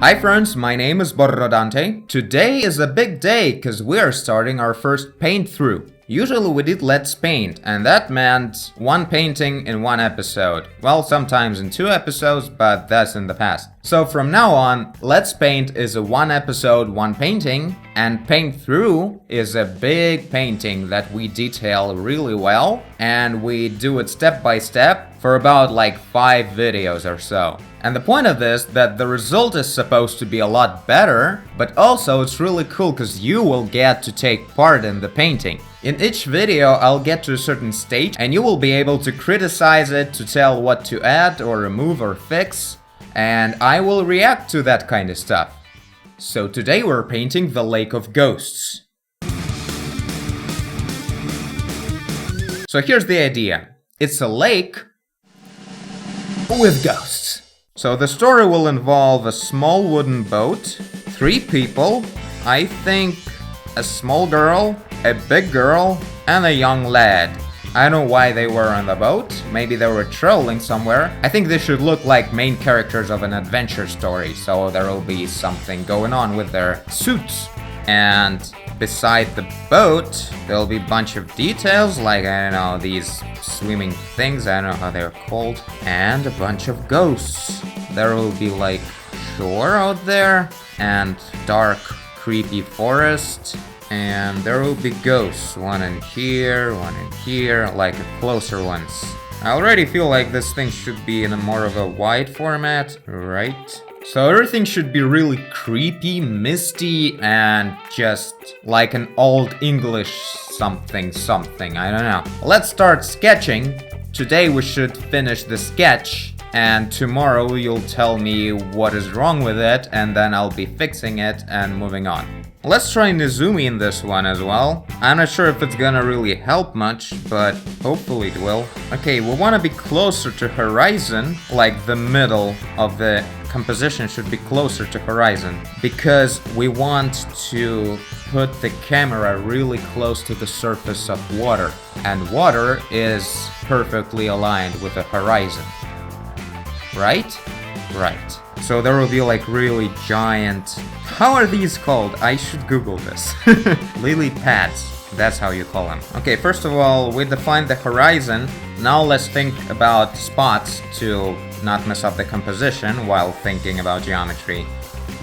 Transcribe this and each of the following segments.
Hi friends, my name is Borrodante. Today is a big day because we're starting our first paint through. Usually we did Let's Paint, and that meant one painting in one episode. Well, sometimes in 2 episodes, but that's in the past. So from now on, Let's Paint is a 1 episode, 1 painting, and Paint Through is a big painting that we detail really well, and we do it step by step for about like 5 videos or so. And the point of this, that the result is supposed to be a lot better, but also it's really cool because you will get to take part in the painting. In each video, I'll get to a certain stage and you will be able to criticize it, to tell what to add or remove or fix, and I will react to that kind of stuff. So today we're painting the Lake of Ghosts. So here's the idea. It's a lake with ghosts. So the story will involve a small wooden boat, 3 people, I think a small girl, a big girl, and a young lad. I don't know why they were on the boat, maybe they were traveling somewhere. I think they should look like main characters of an adventure story, so there will be something going on with their suits. And beside the boat, there'll be a bunch of details, like, I don't know, these swimming things, I don't know how they're called, and a bunch of ghosts. There will be like shore out there, and dark, creepy forest, and there will be ghosts, one in here, like closer ones. I already feel like this thing should be in a more of a wide format, right? So everything should be really creepy, misty, and just like an old English something, I don't know. Let's start sketching. Today we should finish the sketch, and tomorrow you'll tell me what is wrong with it, and then I'll be fixing it and moving on. Let's try Nezumi in this one as well. I'm not sure if it's gonna really help much, but hopefully it will. Okay, we wanna be closer to horizon, like the middle of the composition should be closer to horizon, because we want to put the camera really close to the surface of water, and water is perfectly aligned with the horizon. Right? Right. So there will be like really giant... How are these called? I should Google this. Lily pads. That's how you call them. Okay, first of all, we defined the horizon. Now let's think about spots to not mess up the composition while thinking about geometry.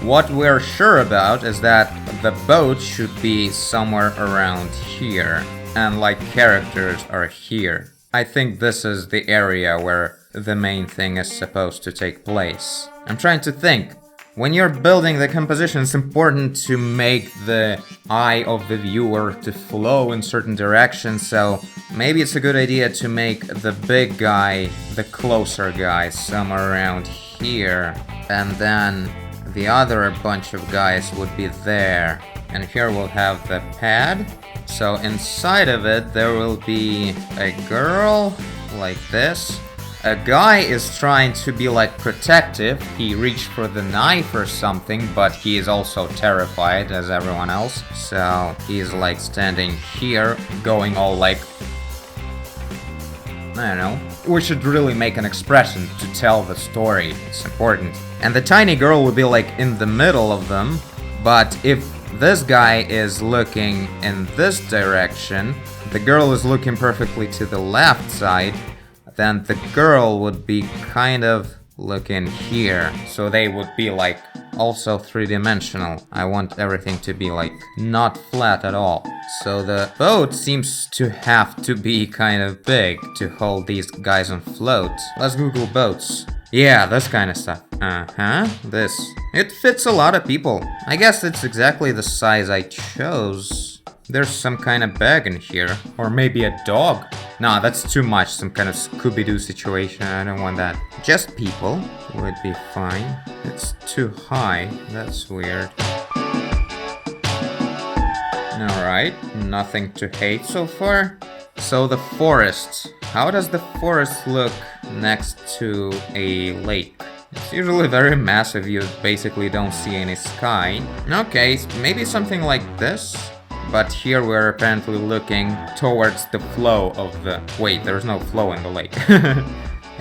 What we're sure about is that the boat should be somewhere around here, and like characters are here. I think this is the area where the main thing is supposed to take place. I'm trying to think. When you're building the composition, it's important to make the eye of the viewer to flow in certain directions, so maybe it's a good idea to make the big guy, the closer guy, somewhere around here, and then the other bunch of guys would be there. And here we'll have the pad. So inside of it there will be a girl, like this. A guy is trying to be like protective. He reached for the knife or something, but he is also terrified as everyone else. So he's like standing here, going all like... I don't know. We should really make an expression to tell the story. It's important. And the tiny girl would be like in the middle of them, but if this guy is looking in this direction, the girl is looking perfectly to the left side, then the girl would be kind of looking here. So they would be like also 3-dimensional. I want everything to be like not flat at all. So the boat seems to have to be kind of big to hold these guys on float. Let's Google boats. Yeah, this kind of stuff. This. It fits a lot of people. I guess it's exactly the size I chose. There's some kind of bag in here. Or maybe a dog. Nah, that's too much. Some kind of Scooby-Doo situation. I don't want that. Just people would be fine. It's too high. That's weird. Alright, nothing to hate so far. So the forest. How does the forest look next to a lake? It's usually very massive, you basically don't see any sky. Okay, maybe something like this. But here we're apparently looking towards the flow of the... Wait, there's no flow in the lake.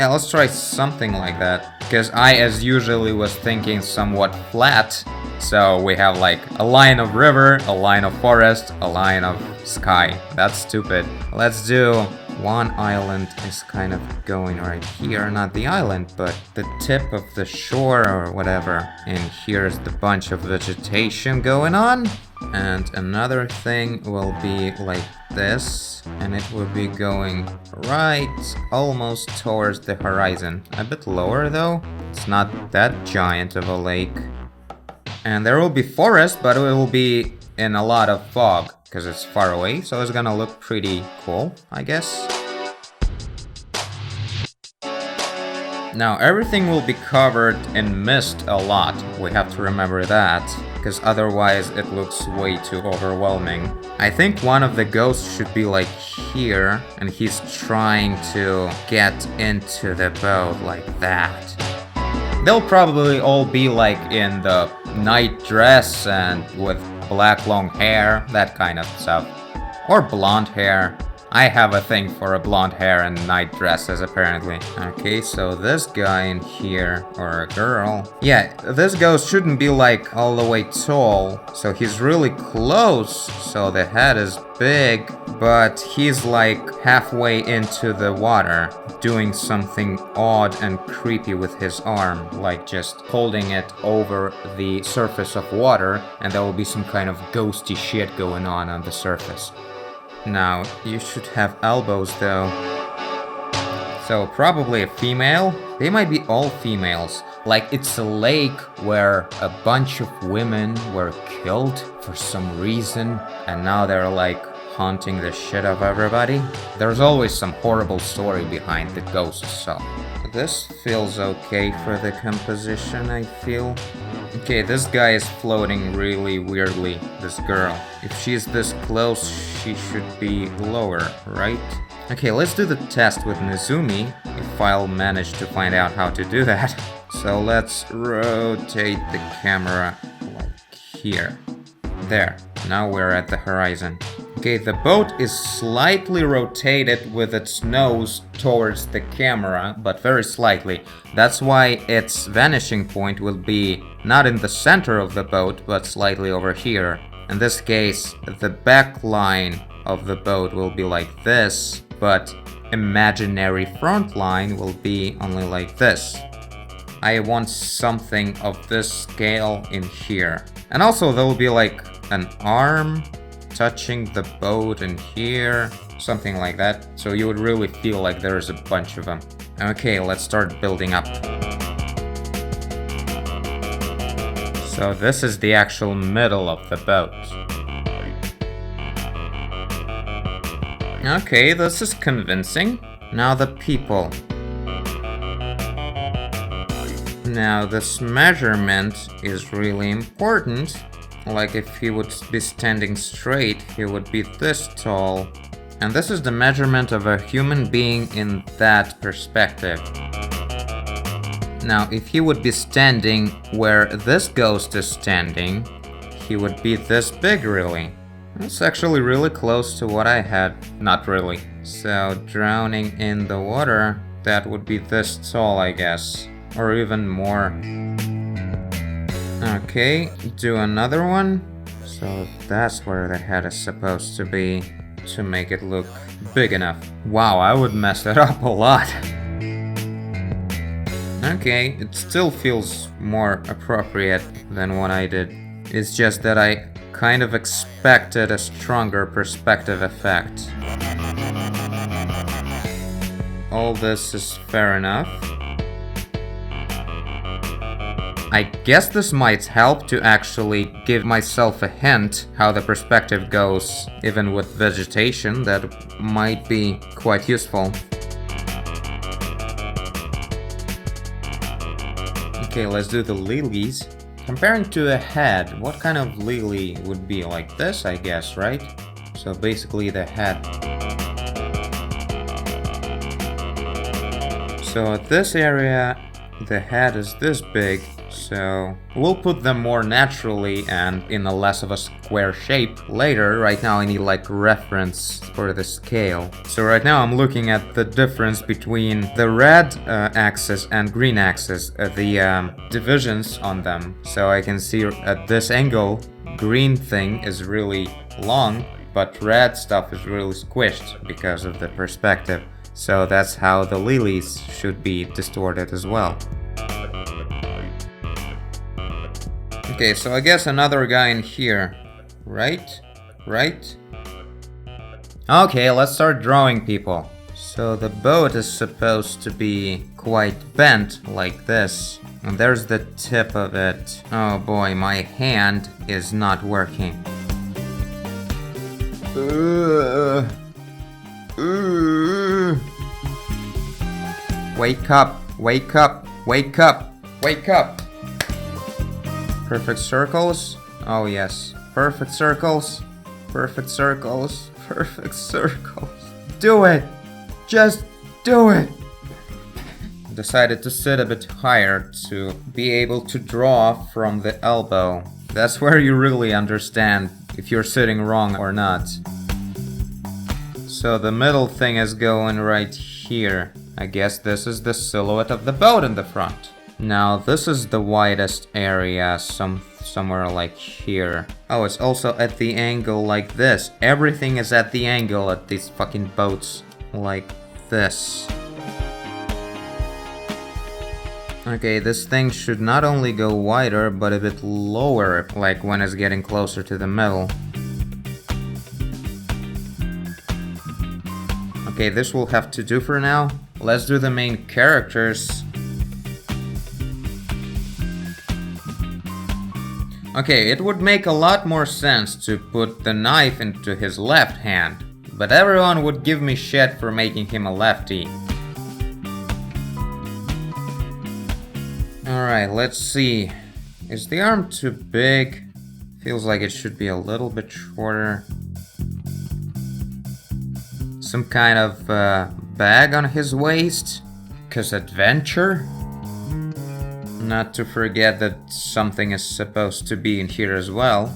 Yeah, let's try something like that. Because I, as usually, was thinking somewhat flat. So we have like a line of river, a line of forest, a line of sky. That's stupid. Let's do one island is kind of going right here. Not the island, but the tip of the shore or whatever. And here's the bunch of vegetation going on. And another thing will be like this, and it will be going right almost towards the horizon. A bit lower though. It's not that giant of a lake. And there will be forest, but it will be in a lot of fog because it's far away, so it's gonna look pretty cool, I guess. Now everything will be covered in mist a lot. We have to remember that, because otherwise it looks way too overwhelming. I think one of the ghosts should be like here, and he's trying to get into the boat like that. They'll probably all be like in the night dress and with black long hair, that kind of stuff. Or blonde hair. I have a thing for a blonde hair and night dresses, apparently. Okay, so this guy in here, or a girl. Yeah, this ghost shouldn't be like all the way tall. So he's really close, so the head is big, but he's like halfway into the water, doing something odd and creepy with his arm, like just holding it over the surface of water, and there will be some kind of ghosty shit going on the surface. Now, you should have elbows though. So probably a female. They might be all females. Like it's a lake where a bunch of women were killed for some reason, and now they're like haunting the shit of everybody. There's always some horrible story behind the ghosts, so this feels okay for the composition, I feel. Okay, this guy is floating really weirdly, this girl. If she's this close, she should be lower, right? Okay, let's do the test with Nezumi, if I'll manage to find out how to do that. So let's rotate the camera like here. There, now we're at the horizon. Okay, the boat is slightly rotated with its nose towards the camera, but very slightly. That's why its vanishing point will be not in the center of the boat, but slightly over here. In this case, the back line of the boat will be like this, but imaginary front line will be only like this. I want something of this scale in here. And also there will be like an arm touching the boat in here, something like that. So you would really feel like there's a bunch of them. Okay, let's start building up. So this is the actual middle of the boat. Okay, this is convincing. Now the people. Now this measurement is really important. Like if he would be standing straight, he would be this tall. And this is the measurement of a human being in that perspective. Now if he would be standing where this ghost is standing, he would be this big really. It's actually really close to what I had. Not really. So drowning in the water, that would be this tall, I guess. Or even more. Okay, do another one. So that's where the head is supposed to be to make it look big enough. Wow, I would mess it up a lot. Okay, it still feels more appropriate than what I did. It's just that I kind of expected a stronger perspective effect. All this is fair enough. I guess this might help to actually give myself a hint how the perspective goes, even with vegetation. That might be quite useful. Okay, let's do the lilies. Comparing to a head, what kind of lily would be like this, I guess, right? So basically the head. So at this area, the head is this big, so we'll put them more naturally and in a less of a square shape later. Right now I need like reference for the scale. So right now I'm looking at the difference between the red axis and green axis, the divisions on them. So I can see at this angle, green thing is really long, but red stuff is really squished because of the perspective. So that's how the lilies should be distorted as well. Okay, so I guess another guy in here, right? Right? Okay, let's start drawing people. So the boat is supposed to be quite bent like this. And there's the tip of it. Oh boy, my hand is not working. Wake up, wake up, wake up, wake up. Perfect circles. Oh yes, perfect circles, perfect circles, perfect circles. Do it, just do it. Decided to sit a bit higher to be able to draw from the elbow. That's where you really understand if you're sitting wrong or not. So the middle thing is going right here. I guess this is the silhouette of the boat in the front. Now this is the widest area, somewhere like here. Oh, it's also at the angle like this. Everything is at the angle at these fucking boats. Like this. Okay, this thing should not only go wider, but a bit lower, like when it's getting closer to the middle. Okay, this will have to do for now. Let's do the main characters. Okay, it would make a lot more sense to put the knife into his left hand, but everyone would give me shit for making him a lefty. Alright, let's see. Is the arm too big? Feels like it should be a little bit shorter. Some kind of bag on his waist? 'Cause adventure? Not to forget that something is supposed to be in here as well.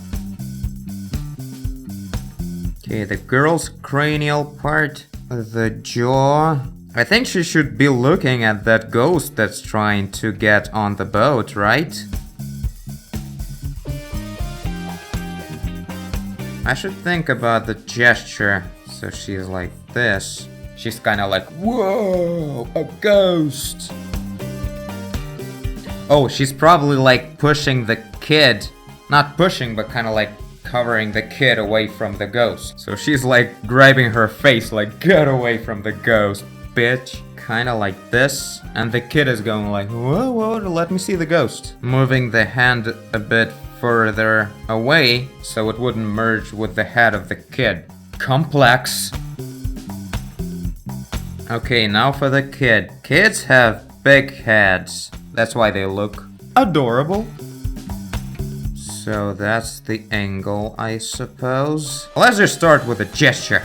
Okay, the girl's cranial part, the jaw. I think she should be looking at that ghost that's trying to get on the boat, right? I should think about the gesture. So she's like this. She's kind of like, whoa, a ghost. Oh, she's probably like pushing the kid. Not pushing, but kind of like covering the kid away from the ghost. So she's like grabbing her face like, get away from the ghost, bitch. Kind of like this. And the kid is going like, whoa, whoa, let me see the ghost. Moving the hand a bit further away so it wouldn't merge with the head of the kid. Complex. Okay, now for the kid. Kids have big heads. That's why they look adorable. So that's the angle, I suppose. Let's just start with a gesture.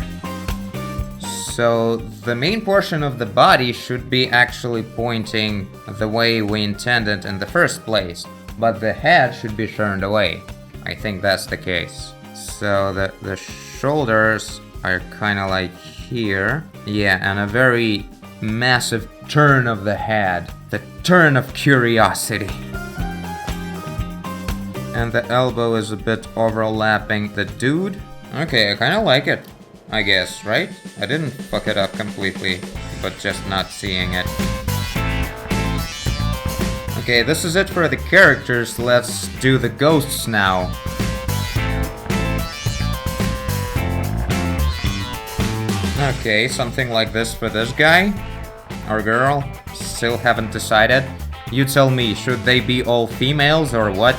So the main portion of the body should be actually pointing the way we intended in the first place, but the head should be turned away. I think that's the case. So the shoulders are kind of like here. Yeah, and a very massive turn of the head. The turn of curiosity. And the elbow is a bit overlapping the dude. Okay, I kind of like it, I guess, right? I didn't fuck it up completely, but just not seeing it. Okay, this is it for the characters. Let's do the ghosts now. Okay, something like this for this guy. Or girl. Still haven't decided. You tell me, should they be all females or what?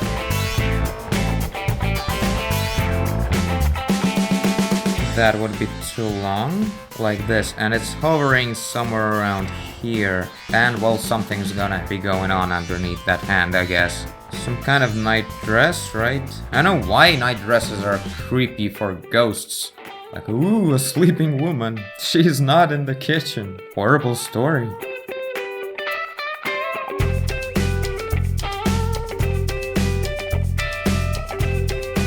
That would be too long. Like this. And it's hovering somewhere around here. And well, something's gonna be going on underneath that hand, I guess. Some kind of night dress, right? I know why night dresses are creepy for ghosts. Like, ooh, a sleeping woman. She's not in the kitchen. Horrible story.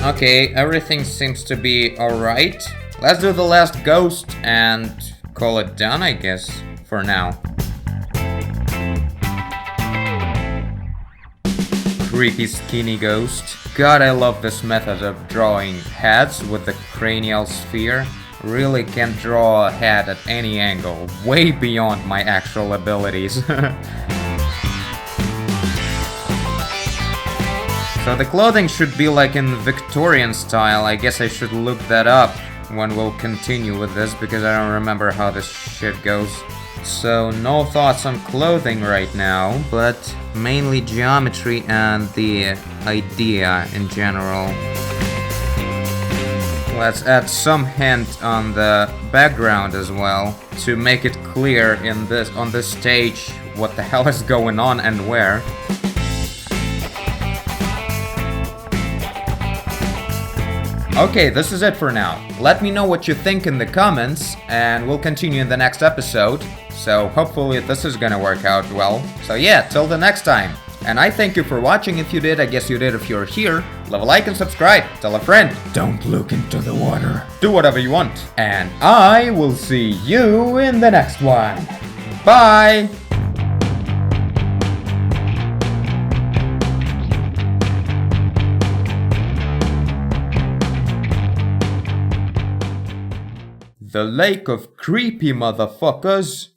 Okay, everything seems to be alright. Let's do the last ghost and call it done, I guess, for now. Creepy skinny ghost. God, I love this method of drawing heads with the cranial sphere. Really can draw a head at any angle, way beyond my actual abilities. So the clothing should be like in Victorian style. I guess I should look that up when we'll continue with this, because I don't remember how this shit goes. So no thoughts on clothing right now, but mainly geometry and the idea in general. Let's add some hint on the background as well, to make it clear on this stage what the hell is going on and where. Okay, this is it for now. Let me know what you think in the comments, and we'll continue in the next episode. So hopefully this is gonna work out well. So yeah, till the next time. And I thank you for watching. If you did, I guess you did if you're here. Leave a like and subscribe. Tell a friend. Don't look into the water. Do whatever you want. And I will see you in the next one. Bye! The lake of creepy motherfuckers.